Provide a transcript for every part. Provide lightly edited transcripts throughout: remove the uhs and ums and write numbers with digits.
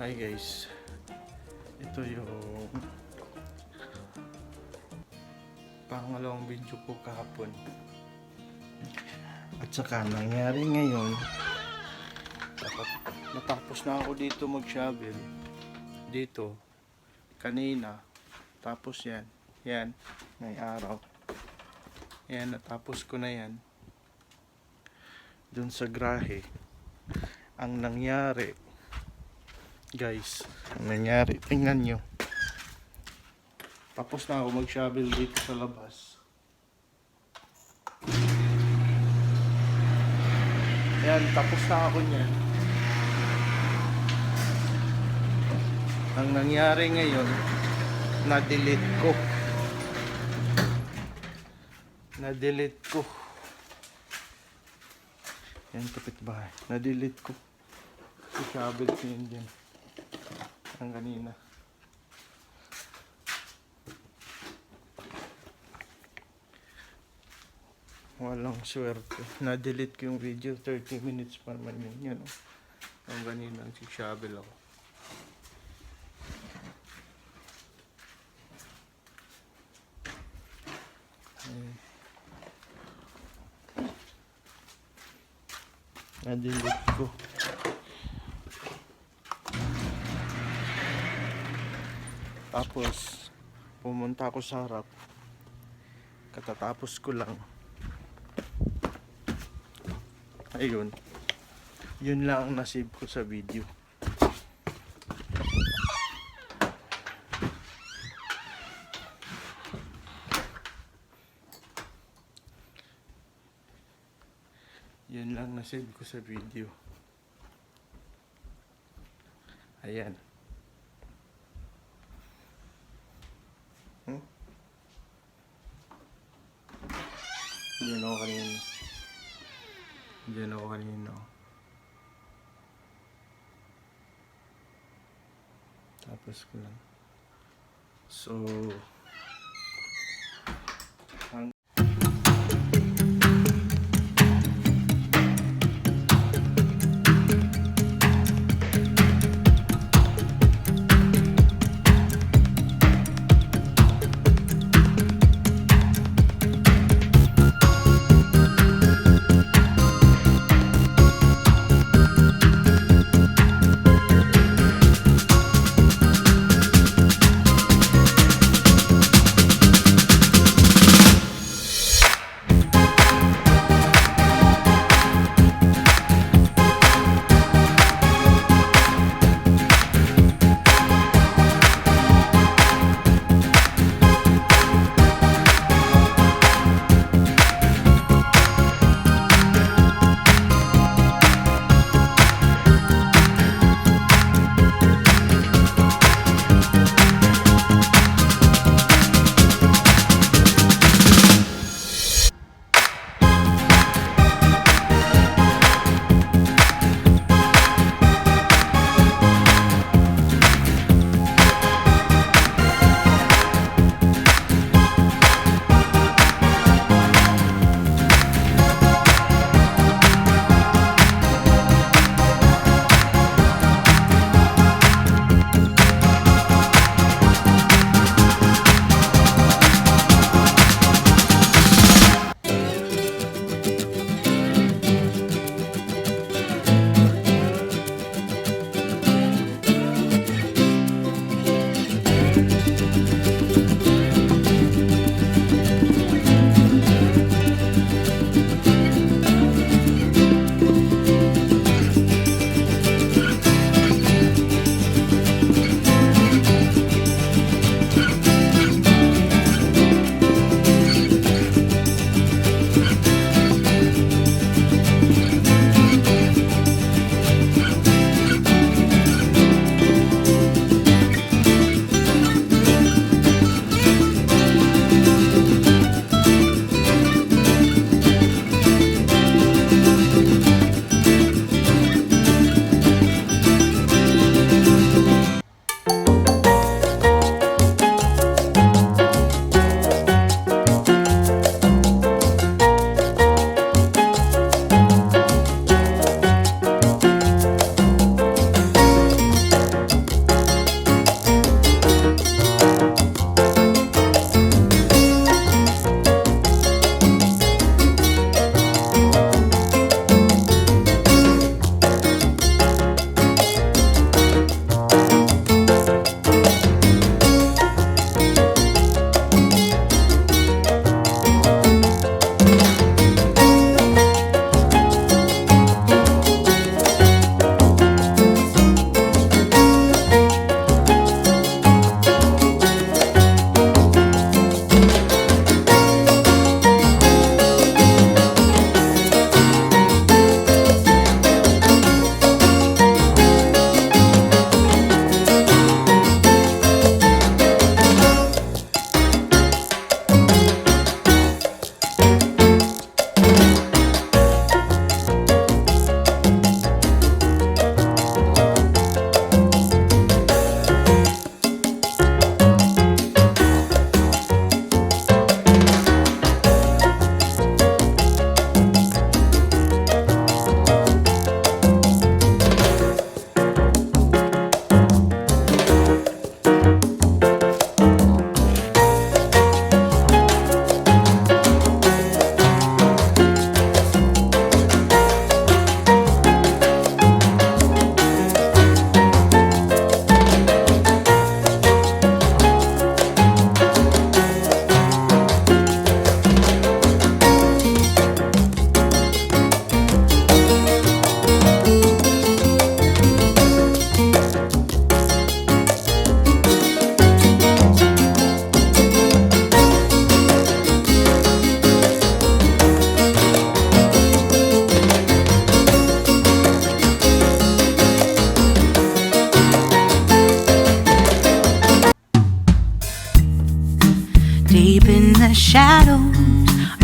Hi guys, ito yung pangalawang video ko kahapon at saka nangyari ngayon. Natapos na ako dito mag-shovel dito kanina, tapos yan may araw yan, natapos ko na yan dun sa grahe. Ang nangyari guys, ang nangyari, tingnan nyo, tapos na ako mag-shovel dito sa labas. Ayan, tapos na ako niyan. Ang nangyari ngayon, na-delete ko. Yan, kapitbahay, na-delete ko. I-shovel ko yun din ang kanina. Walang swerte, na-delete ko yung video. 30 minutes pa naman yun, ang kanina nag-shovel ako. Na-delete ko. Tapos pumunta ako sa harap, katatapos ko lang. Ayun, yun lang ang nasave ko sa video. Yun lang nasave ko sa video. Ayan. Diyan ako kanina. Tapos ko lang. So,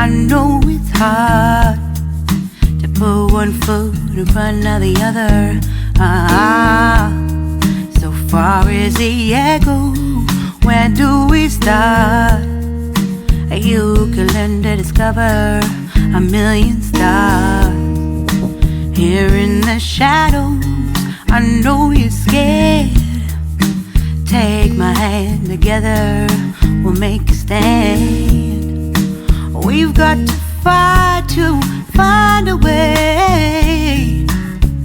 I know it's hard to put one foot in front of the other. So far as the echo, where do we start? You can learn to discover a million stars. Here in the shadows, I know you're scared. Take my hand, together we'll make a stand. We've got to fight to find a way.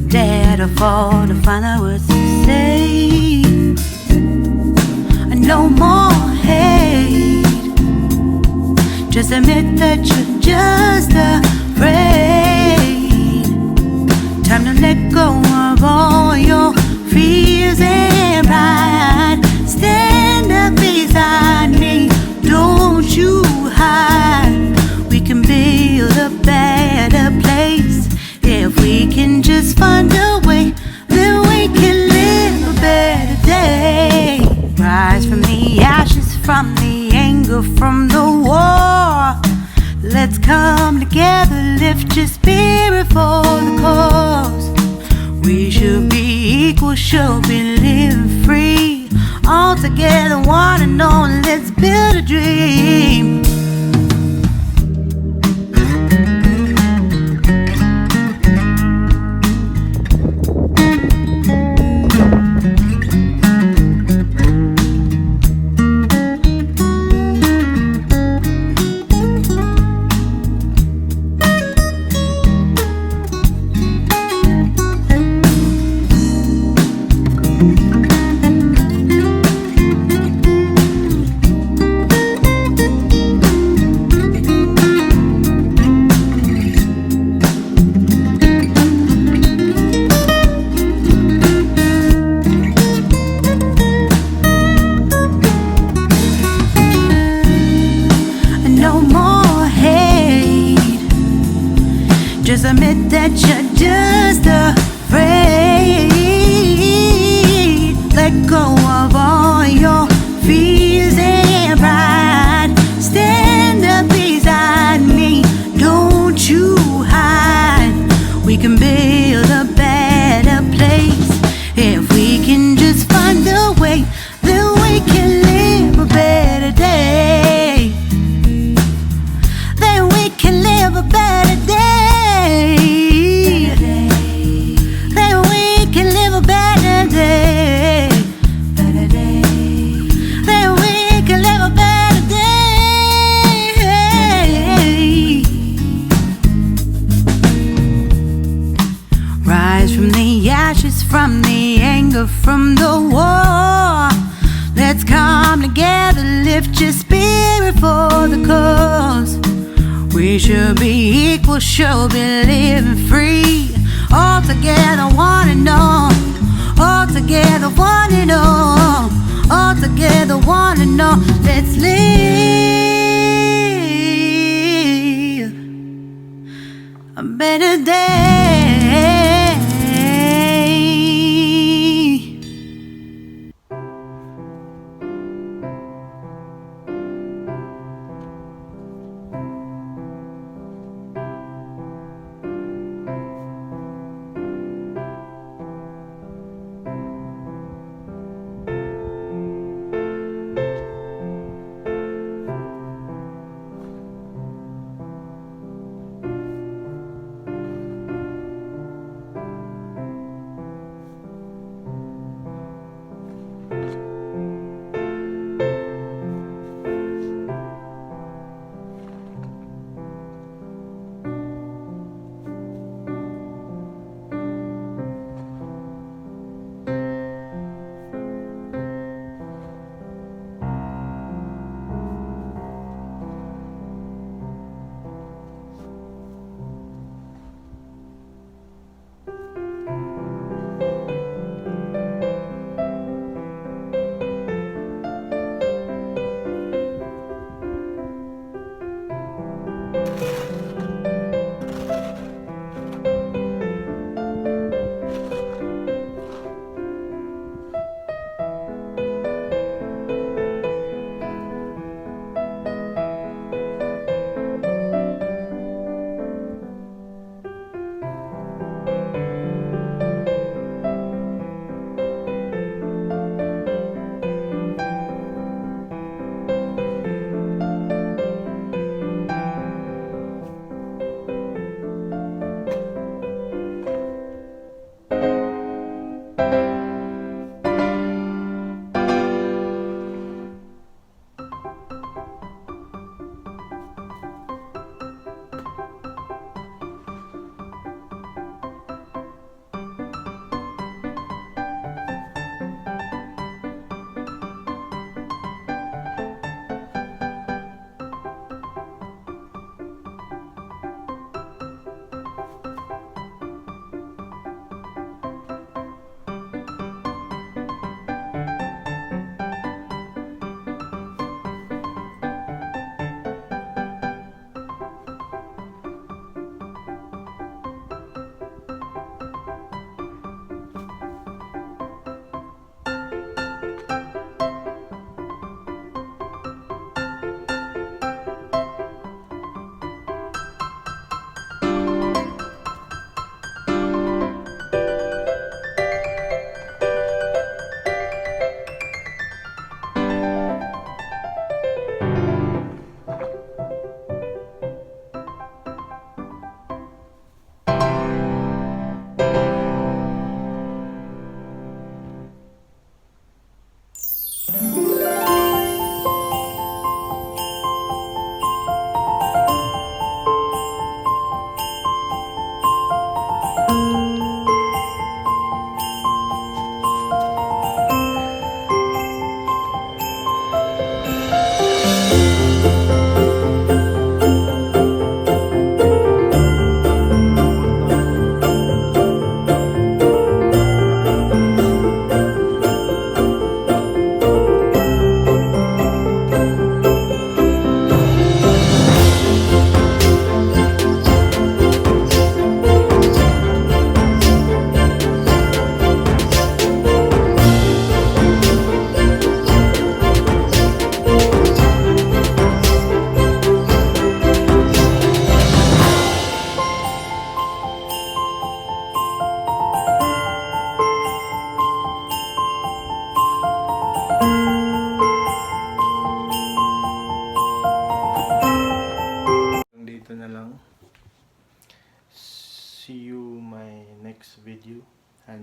Dare to fall to find out what to say. No more hate. Just admit that you're just afraid. Time to let go of all your fears and pride. Stand up beside me, don't you hide. We can build a better place. If we can just find a way, then we can live a better day. Rise from the ashes, from the anger, from the war. Let's come together, lift your spirit for the cause. We should be equal, should be living free. All together, one and all, let's build a dream. Just admit that you're just afraid. Let go of all your fears and pride. Stand up beside me, don't you hide. We can build a better place. If we can just find a way, then we can live a better day. Then we can live a better day. Then we can live a better day. Better day. Then we can live a better day. Rise from the ashes, from the anger, from the war. Let's come together, lift your spirit for the cause. We should be equal, should be living free. All together, one and all. All together, one and all. All together, one and all. Let's live a better day.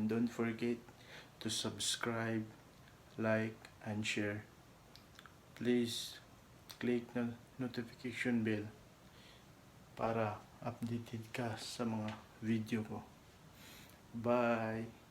And don't forget to subscribe, like, and share. Please click na notification bell para updated ka sa mga video ko. Bye!